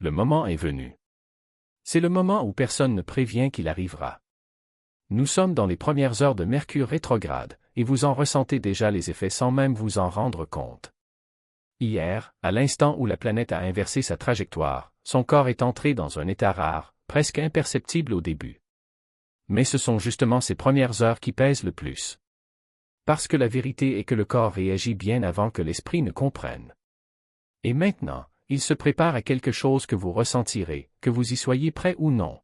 le moment est venu. C'est le moment où personne ne prévient qu'il arrivera. Nous sommes dans les premières heures de Mercure rétrograde, et vous en ressentez déjà les effets sans même vous en rendre compte. Hier, à l'instant où la planète a inversé sa trajectoire, son corps est entré dans un état rare, presque imperceptible au début. Mais ce sont justement ces premières heures qui pèsent le plus. Parce que la vérité est que le corps réagit bien avant que l'esprit ne comprenne. Et maintenant, il se prépare à quelque chose que vous ressentirez, que vous y soyez prêt ou non.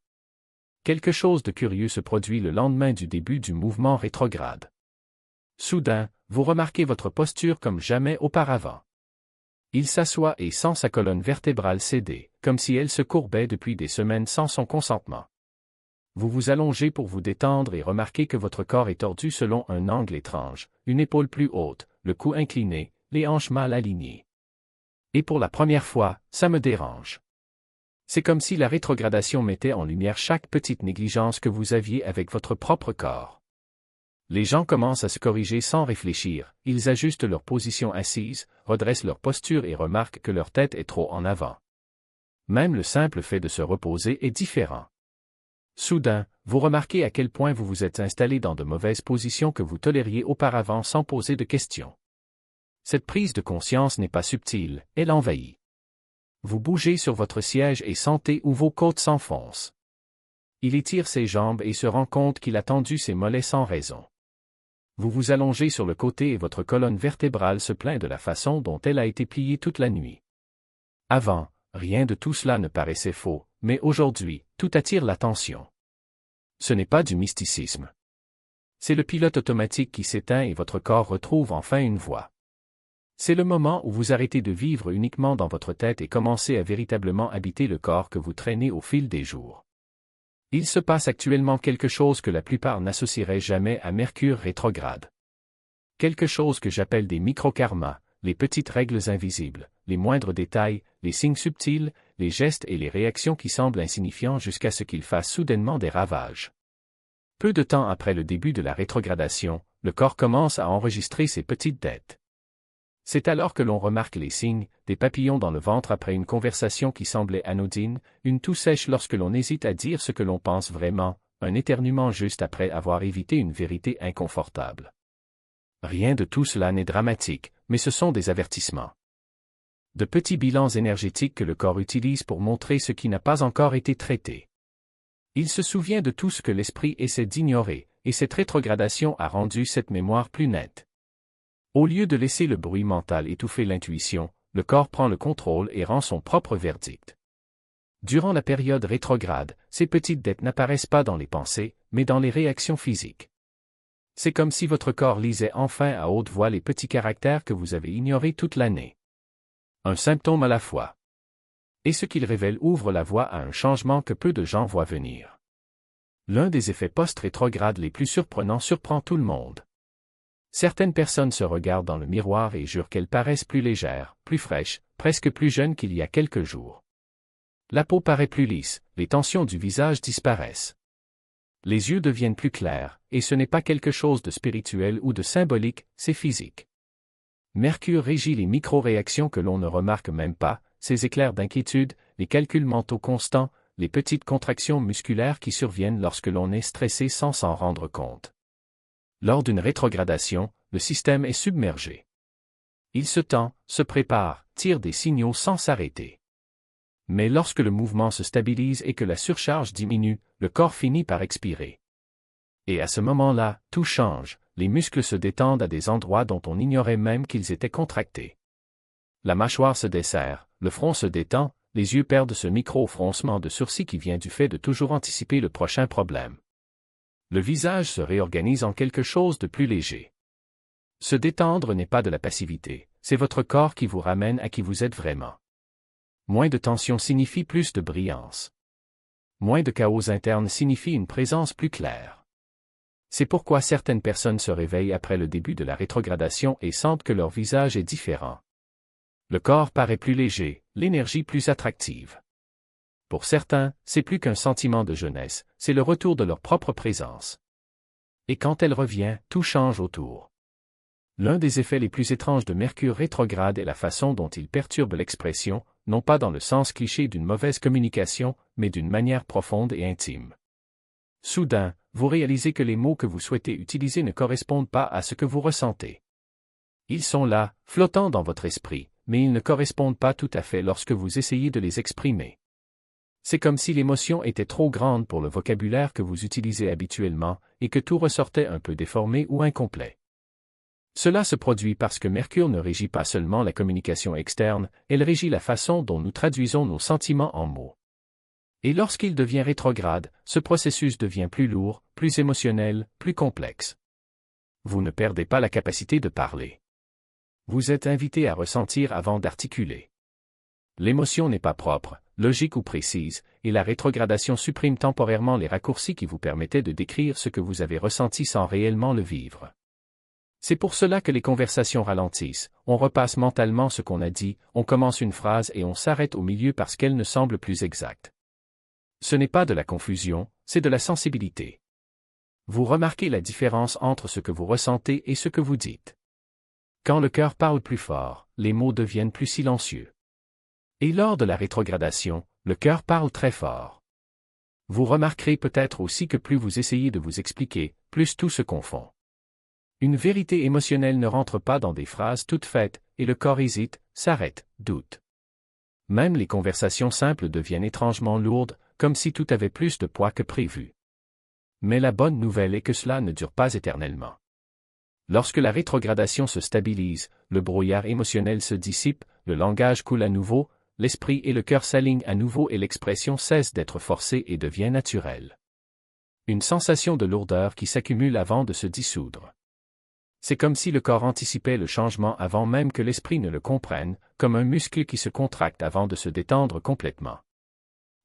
Quelque chose de curieux se produit le lendemain du début du mouvement rétrograde. Soudain, vous remarquez votre posture comme jamais auparavant. Il s'assoit et sent sa colonne vertébrale céder, comme si elle se courbait depuis des semaines sans son consentement. Vous vous allongez pour vous détendre et remarquez que votre corps est tordu selon un angle étrange, une épaule plus haute, le cou incliné, les hanches mal alignées. Et pour la première fois, ça me dérange. C'est comme si la rétrogradation mettait en lumière chaque petite négligence que vous aviez avec votre propre corps. Les gens commencent à se corriger sans réfléchir, ils ajustent leur position assise, redressent leur posture et remarquent que leur tête est trop en avant. Même le simple fait de se reposer est différent. Soudain, vous remarquez à quel point vous vous êtes installé dans de mauvaises positions que vous tolériez auparavant sans poser de questions. Cette prise de conscience n'est pas subtile, elle envahit. Vous bougez sur votre siège et sentez où vos côtes s'enfoncent. Il étire ses jambes et se rend compte qu'il a tendu ses mollets sans raison. Vous vous allongez sur le côté et votre colonne vertébrale se plaint de la façon dont elle a été pliée toute la nuit. Avant, rien de tout cela ne paraissait faux, mais aujourd'hui, tout attire l'attention. Ce n'est pas du mysticisme. C'est le pilote automatique qui s'éteint et votre corps retrouve enfin une voix. C'est le moment où vous arrêtez de vivre uniquement dans votre tête et commencez à véritablement habiter le corps que vous traînez au fil des jours. Il se passe actuellement quelque chose que la plupart n'associeraient jamais à Mercure rétrograde. Quelque chose que j'appelle des micro-karmas, les petites règles invisibles, les moindres détails, les signes subtils, les gestes et les réactions qui semblent insignifiants jusqu'à ce qu'ils fassent soudainement des ravages. Peu de temps après le début de la rétrogradation, le corps commence à enregistrer ses petites dettes. C'est alors que l'on remarque les signes, des papillons dans le ventre après une conversation qui semblait anodine, une toux sèche lorsque l'on hésite à dire ce que l'on pense vraiment, un éternuement juste après avoir évité une vérité inconfortable. Rien de tout cela n'est dramatique, mais ce sont des avertissements. De petits bilans énergétiques que le corps utilise pour montrer ce qui n'a pas encore été traité. Il se souvient de tout ce que l'esprit essaie d'ignorer, et cette rétrogradation a rendu cette mémoire plus nette. Au lieu de laisser le bruit mental étouffer l'intuition, le corps prend le contrôle et rend son propre verdict. Durant la période rétrograde, ces petites dettes n'apparaissent pas dans les pensées, mais dans les réactions physiques. C'est comme si votre corps lisait enfin à haute voix les petits caractères que vous avez ignorés toute l'année. Un symptôme à la fois. Et ce qu'il révèle ouvre la voie à un changement que peu de gens voient venir. L'un des effets post-rétrogrades les plus surprenants surprend tout le monde. Certaines personnes se regardent dans le miroir et jurent qu'elles paraissent plus légères, plus fraîches, presque plus jeunes qu'il y a quelques jours. La peau paraît plus lisse, les tensions du visage disparaissent. Les yeux deviennent plus clairs, et ce n'est pas quelque chose de spirituel ou de symbolique, c'est physique. Mercure régit les micro-réactions que l'on ne remarque même pas, ces éclairs d'inquiétude, les calculs mentaux constants, les petites contractions musculaires qui surviennent lorsque l'on est stressé sans s'en rendre compte. Lors d'une rétrogradation, le système est submergé. Il se tend, se prépare, tire des signaux sans s'arrêter. Mais lorsque le mouvement se stabilise et que la surcharge diminue, le corps finit par expirer. Et à ce moment-là, tout change, les muscles se détendent à des endroits dont on ignorait même qu'ils étaient contractés. La mâchoire se desserre, le front se détend, les yeux perdent ce micro-froncement de sourcils qui vient du fait de toujours anticiper le prochain problème. Le visage se réorganise en quelque chose de plus léger. Se détendre n'est pas de la passivité, c'est votre corps qui vous ramène à qui vous êtes vraiment. Moins de tension signifie plus de brillance. Moins de chaos interne signifie une présence plus claire. C'est pourquoi certaines personnes se réveillent après le début de la rétrogradation et sentent que leur visage est différent. Le corps paraît plus léger, l'énergie plus attractive. Pour certains, c'est plus qu'un sentiment de jeunesse, c'est le retour de leur propre présence. Et quand elle revient, tout change autour. L'un des effets les plus étranges de Mercure rétrograde est la façon dont il perturbe l'expression, non pas dans le sens cliché d'une mauvaise communication, mais d'une manière profonde et intime. Soudain, vous réalisez que les mots que vous souhaitez utiliser ne correspondent pas à ce que vous ressentez. Ils sont là, flottant dans votre esprit, mais ils ne correspondent pas tout à fait lorsque vous essayez de les exprimer. C'est comme si l'émotion était trop grande pour le vocabulaire que vous utilisez habituellement, et que tout ressortait un peu déformé ou incomplet. Cela se produit parce que Mercure ne régit pas seulement la communication externe, elle régit la façon dont nous traduisons nos sentiments en mots. Et lorsqu'il devient rétrograde, ce processus devient plus lourd, plus émotionnel, plus complexe. Vous ne perdez pas la capacité de parler. Vous êtes invité à ressentir avant d'articuler. L'émotion n'est pas propre, logique ou précise, et la rétrogradation supprime temporairement les raccourcis qui vous permettaient de décrire ce que vous avez ressenti sans réellement le vivre. C'est pour cela que les conversations ralentissent, on repasse mentalement ce qu'on a dit, on commence une phrase et on s'arrête au milieu parce qu'elle ne semble plus exacte. Ce n'est pas de la confusion, c'est de la sensibilité. Vous remarquez la différence entre ce que vous ressentez et ce que vous dites. Quand le cœur parle plus fort, les mots deviennent plus silencieux. Et lors de la rétrogradation, le cœur parle très fort. Vous remarquerez peut-être aussi que plus vous essayez de vous expliquer, plus tout se confond. Une vérité émotionnelle ne rentre pas dans des phrases toutes faites, et le corps hésite, s'arrête, doute. Même les conversations simples deviennent étrangement lourdes, comme si tout avait plus de poids que prévu. Mais la bonne nouvelle est que cela ne dure pas éternellement. Lorsque la rétrogradation se stabilise, le brouillard émotionnel se dissipe, le langage coule à nouveau, l'esprit et le cœur s'alignent à nouveau et l'expression cesse d'être forcée et devient naturelle. Une sensation de lourdeur qui s'accumule avant de se dissoudre. C'est comme si le corps anticipait le changement avant même que l'esprit ne le comprenne, comme un muscle qui se contracte avant de se détendre complètement.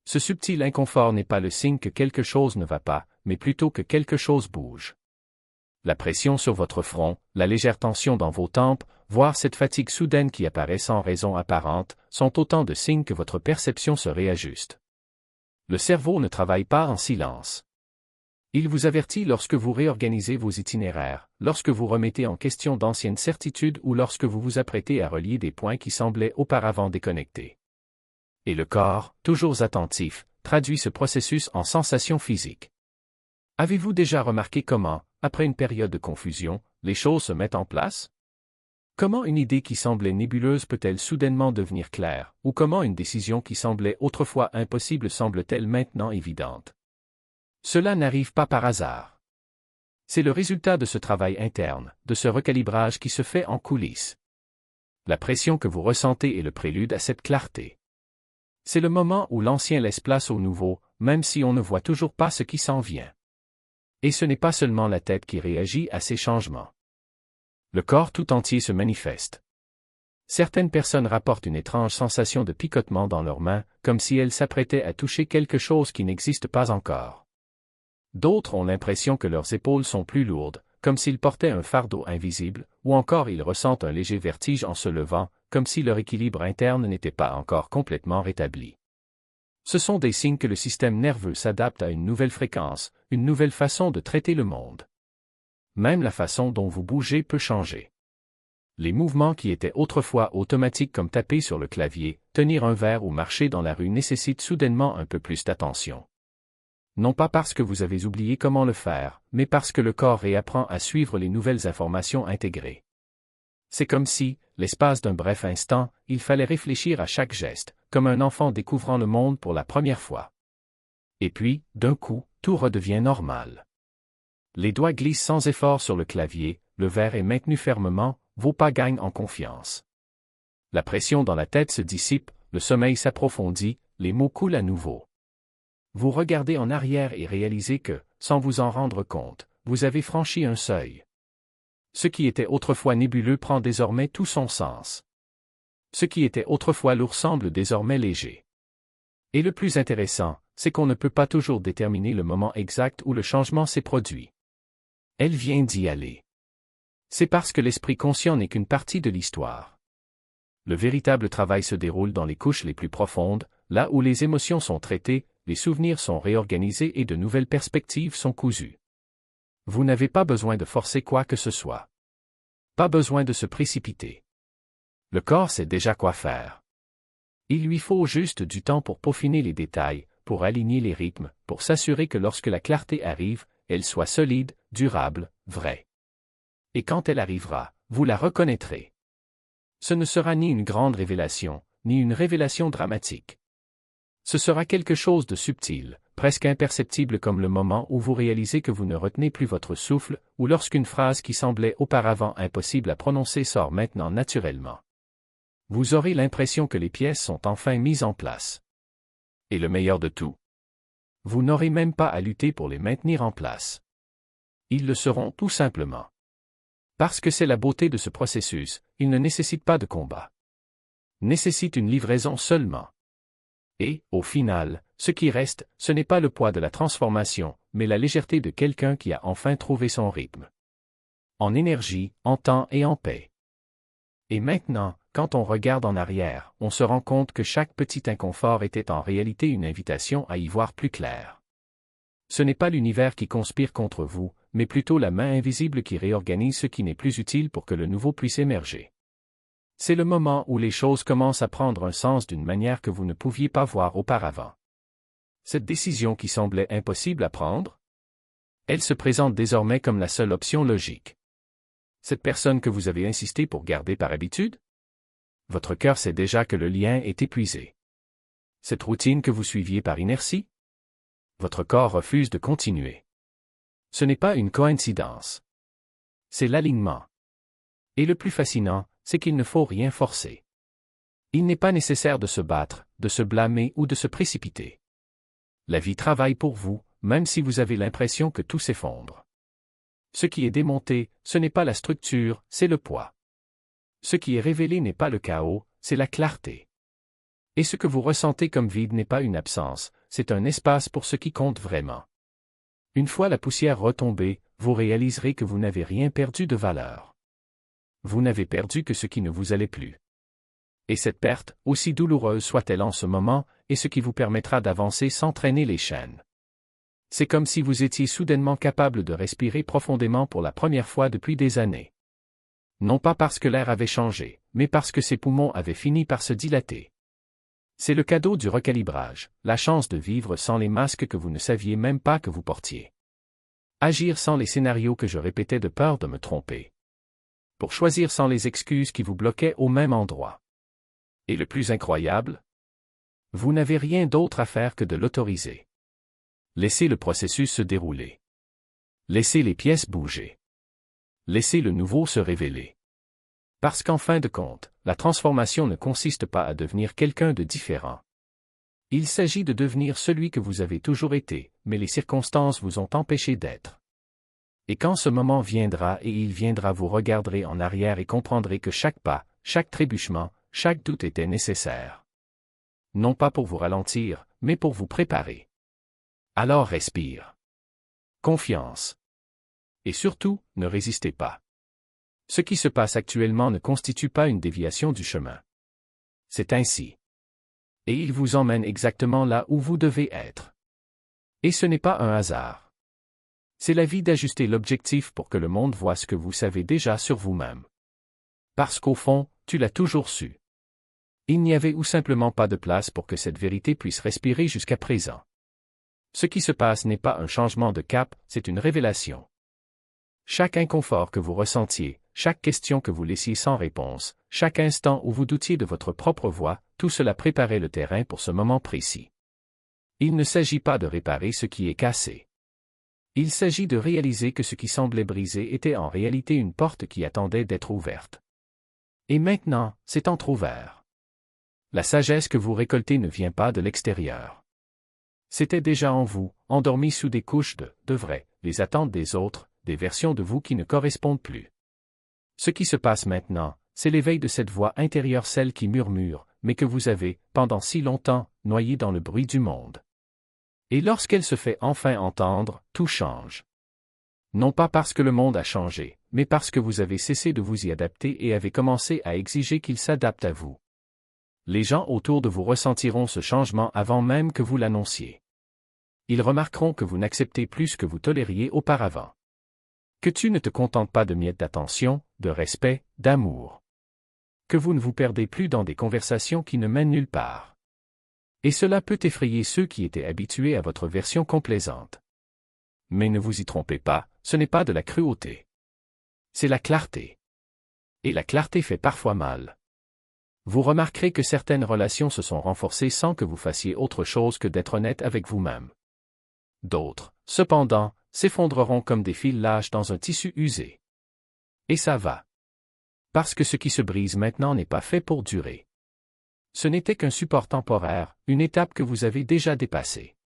Ce subtil inconfort n'est pas le signe que quelque chose ne va pas, mais plutôt que quelque chose bouge. La pression sur votre front, la légère tension dans vos tempes, voire cette fatigue soudaine qui apparaît sans raison apparente, sont autant de signes que votre perception se réajuste. Le cerveau ne travaille pas en silence. Il vous avertit lorsque vous réorganisez vos itinéraires, lorsque vous remettez en question d'anciennes certitudes ou lorsque vous vous apprêtez à relier des points qui semblaient auparavant déconnectés. Et le corps, toujours attentif, traduit ce processus en sensations physiques. Avez-vous déjà remarqué comment, après une période de confusion, les choses se mettent en place? Comment une idée qui semblait nébuleuse peut-elle soudainement devenir claire, ou comment une décision qui semblait autrefois impossible semble-t-elle maintenant évidente? Cela n'arrive pas par hasard. C'est le résultat de ce travail interne, de ce recalibrage qui se fait en coulisses. La pression que vous ressentez est le prélude à cette clarté. C'est le moment où l'ancien laisse place au nouveau, même si on ne voit toujours pas ce qui s'en vient. Et ce n'est pas seulement la tête qui réagit à ces changements. Le corps tout entier se manifeste. Certaines personnes rapportent une étrange sensation de picotement dans leurs mains, comme si elles s'apprêtaient à toucher quelque chose qui n'existe pas encore. D'autres ont l'impression que leurs épaules sont plus lourdes, comme s'ils portaient un fardeau invisible, ou encore ils ressentent un léger vertige en se levant, comme si leur équilibre interne n'était pas encore complètement rétabli. Ce sont des signes que le système nerveux s'adapte à une nouvelle fréquence, une nouvelle façon de traiter le monde. Même la façon dont vous bougez peut changer. Les mouvements qui étaient autrefois automatiques comme taper sur le clavier, tenir un verre ou marcher dans la rue nécessitent soudainement un peu plus d'attention. Non pas parce que vous avez oublié comment le faire, mais parce que le corps réapprend à suivre les nouvelles informations intégrées. C'est comme si, l'espace d'un bref instant, il fallait réfléchir à chaque geste, comme un enfant découvrant le monde pour la première fois. Et puis, d'un coup, tout redevient normal. Les doigts glissent sans effort sur le clavier, le verre est maintenu fermement, vos pas gagnent en confiance. La pression dans la tête se dissipe, le sommeil s'approfondit, les mots coulent à nouveau. Vous regardez en arrière et réalisez que, sans vous en rendre compte, vous avez franchi un seuil. Ce qui était autrefois nébuleux prend désormais tout son sens. Ce qui était autrefois lourd semble désormais léger. Et le plus intéressant, c'est qu'on ne peut pas toujours déterminer le moment exact où le changement s'est produit. Elle vient d'y aller. C'est parce que l'esprit conscient n'est qu'une partie de l'histoire. Le véritable travail se déroule dans les couches les plus profondes, là où les émotions sont traitées, les souvenirs sont réorganisés et de nouvelles perspectives sont cousues. Vous n'avez pas besoin de forcer quoi que ce soit. Pas besoin de se précipiter. Le corps sait déjà quoi faire. Il lui faut juste du temps pour peaufiner les détails, pour aligner les rythmes, pour s'assurer que lorsque la clarté arrive, elle soit solide, durable, vraie. Et quand elle arrivera, vous la reconnaîtrez. Ce ne sera ni une grande révélation, ni une révélation dramatique. Ce sera quelque chose de subtil, presque imperceptible comme le moment où vous réalisez que vous ne retenez plus votre souffle, ou lorsqu'une phrase qui semblait auparavant impossible à prononcer sort maintenant naturellement. Vous aurez l'impression que les pièces sont enfin mises en place. Et le meilleur de tout, vous n'aurez même pas à lutter pour les maintenir en place. Ils le seront tout simplement. Parce que c'est la beauté de ce processus, il ne nécessite pas de combat. Nécessite une livraison seulement. Et, au final, ce qui reste, ce n'est pas le poids de la transformation, mais la légèreté de quelqu'un qui a enfin trouvé son rythme. En énergie, en temps et en paix. Et maintenant, quand on regarde en arrière, on se rend compte que chaque petit inconfort était en réalité une invitation à y voir plus clair. Ce n'est pas l'univers qui conspire contre vous, mais plutôt la main invisible qui réorganise ce qui n'est plus utile pour que le nouveau puisse émerger. C'est le moment où les choses commencent à prendre un sens d'une manière que vous ne pouviez pas voir auparavant. Cette décision qui semblait impossible à prendre, elle se présente désormais comme la seule option logique. Cette personne que vous avez insisté pour garder par habitude? Votre cœur sait déjà que le lien est épuisé. Cette routine que vous suiviez par inertie? Votre corps refuse de continuer. Ce n'est pas une coïncidence. C'est l'alignement. Et le plus fascinant, c'est qu'il ne faut rien forcer. Il n'est pas nécessaire de se battre, de se blâmer ou de se précipiter. La vie travaille pour vous, même si vous avez l'impression que tout s'effondre. Ce qui est démonté, ce n'est pas la structure, c'est le poids. Ce qui est révélé n'est pas le chaos, c'est la clarté. Et ce que vous ressentez comme vide n'est pas une absence, c'est un espace pour ce qui compte vraiment. Une fois la poussière retombée, vous réaliserez que vous n'avez rien perdu de valeur. Vous n'avez perdu que ce qui ne vous allait plus. Et cette perte, aussi douloureuse soit-elle en ce moment, est ce qui vous permettra d'avancer sans traîner les chaînes. C'est comme si vous étiez soudainement capable de respirer profondément pour la première fois depuis des années. Non pas parce que l'air avait changé, mais parce que ses poumons avaient fini par se dilater. C'est le cadeau du recalibrage, la chance de vivre sans les masques que vous ne saviez même pas que vous portiez. Agir sans les scénarios que je répétais de peur de me tromper. Pour choisir sans les excuses qui vous bloquaient au même endroit. Et le plus incroyable? Vous n'avez rien d'autre à faire que de l'autoriser. Laissez le processus se dérouler. Laissez les pièces bouger. Laissez le nouveau se révéler. Parce qu'en fin de compte, la transformation ne consiste pas à devenir quelqu'un de différent. Il s'agit de devenir celui que vous avez toujours été, mais les circonstances vous ont empêché d'être. Et quand ce moment viendra et il viendra, vous regarderez en arrière et comprendrez que chaque pas, chaque trébuchement, chaque doute était nécessaire. Non pas pour vous ralentir, mais pour vous préparer. Alors respire. Confiance. Et surtout, ne résistez pas. Ce qui se passe actuellement ne constitue pas une déviation du chemin. C'est ainsi. Et il vous emmène exactement là où vous devez être. Et ce n'est pas un hasard. C'est la vie d'ajuster l'objectif pour que le monde voie ce que vous savez déjà sur vous-même. Parce qu'au fond, tu l'as toujours su. Il n'y avait ou simplement pas de place pour que cette vérité puisse respirer jusqu'à présent. Ce qui se passe n'est pas un changement de cap, c'est une révélation. Chaque inconfort que vous ressentiez, chaque question que vous laissiez sans réponse, chaque instant où vous doutiez de votre propre voix, tout cela préparait le terrain pour ce moment précis. Il ne s'agit pas de réparer ce qui est cassé. Il s'agit de réaliser que ce qui semblait brisé était en réalité une porte qui attendait d'être ouverte. Et maintenant, c'est entrouvert. La sagesse que vous récoltez ne vient pas de l'extérieur. C'était déjà en vous, endormi sous des couches de vrai, les attentes des autres, des versions de vous qui ne correspondent plus. Ce qui se passe maintenant, c'est l'éveil de cette voix intérieure, celle qui murmure, mais que vous avez, pendant si longtemps, noyée dans le bruit du monde. Et lorsqu'elle se fait enfin entendre, tout change. Non pas parce que le monde a changé, mais parce que vous avez cessé de vous y adapter et avez commencé à exiger qu'il s'adapte à vous. Les gens autour de vous ressentiront ce changement avant même que vous l'annonciez. Ils remarqueront que vous n'acceptez plus ce que vous tolériez auparavant. Que tu ne te contentes pas de miettes d'attention, de respect, d'amour. Que vous ne vous perdez plus dans des conversations qui ne mènent nulle part. Et cela peut effrayer ceux qui étaient habitués à votre version complaisante. Mais ne vous y trompez pas, ce n'est pas de la cruauté. C'est la clarté. Et la clarté fait parfois mal. Vous remarquerez que certaines relations se sont renforcées sans que vous fassiez autre chose que d'être honnête avec vous-même. D'autres, cependant, s'effondreront comme des fils lâches dans un tissu usé. Et ça va. Parce que ce qui se brise maintenant n'est pas fait pour durer. Ce n'était qu'un support temporaire, une étape que vous avez déjà dépassée.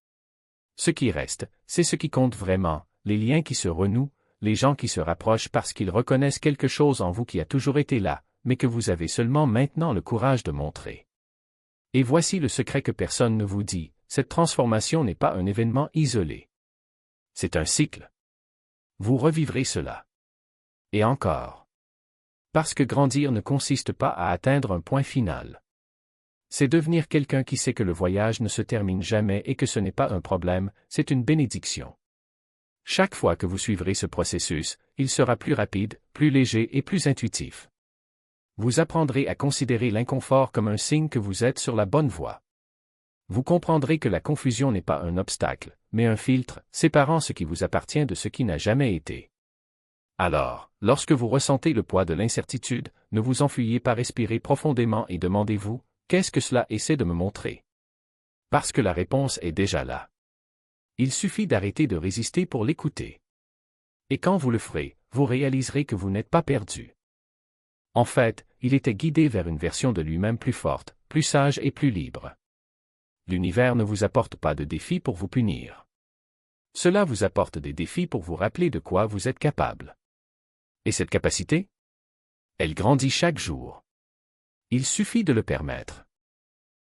Ce qui reste, c'est ce qui compte vraiment, les liens qui se renouent, les gens qui se rapprochent parce qu'ils reconnaissent quelque chose en vous qui a toujours été là, mais que vous avez seulement maintenant le courage de montrer. Et voici le secret que personne ne vous dit, cette transformation n'est pas un événement isolé. C'est un cycle. Vous revivrez cela. Et encore. Parce que grandir ne consiste pas à atteindre un point final. C'est devenir quelqu'un qui sait que le voyage ne se termine jamais et que ce n'est pas un problème, c'est une bénédiction. Chaque fois que vous suivrez ce processus, il sera plus rapide, plus léger et plus intuitif. Vous apprendrez à considérer l'inconfort comme un signe que vous êtes sur la bonne voie. Vous comprendrez que la confusion n'est pas un obstacle, mais un filtre, séparant ce qui vous appartient de ce qui n'a jamais été. Alors, lorsque vous ressentez le poids de l'incertitude, ne vous enfuyez pas, respirez profondément et demandez-vous, qu'est-ce que cela essaie de me montrer? Parce que la réponse est déjà là. Il suffit d'arrêter de résister pour l'écouter. Et quand vous le ferez, vous réaliserez que vous n'êtes pas perdu. En fait, il était guidé vers une version de lui-même plus forte, plus sage et plus libre. L'univers ne vous apporte pas de défis pour vous punir. Cela vous apporte des défis pour vous rappeler de quoi vous êtes capable. Et cette capacité? Elle grandit chaque jour. Il suffit de le permettre.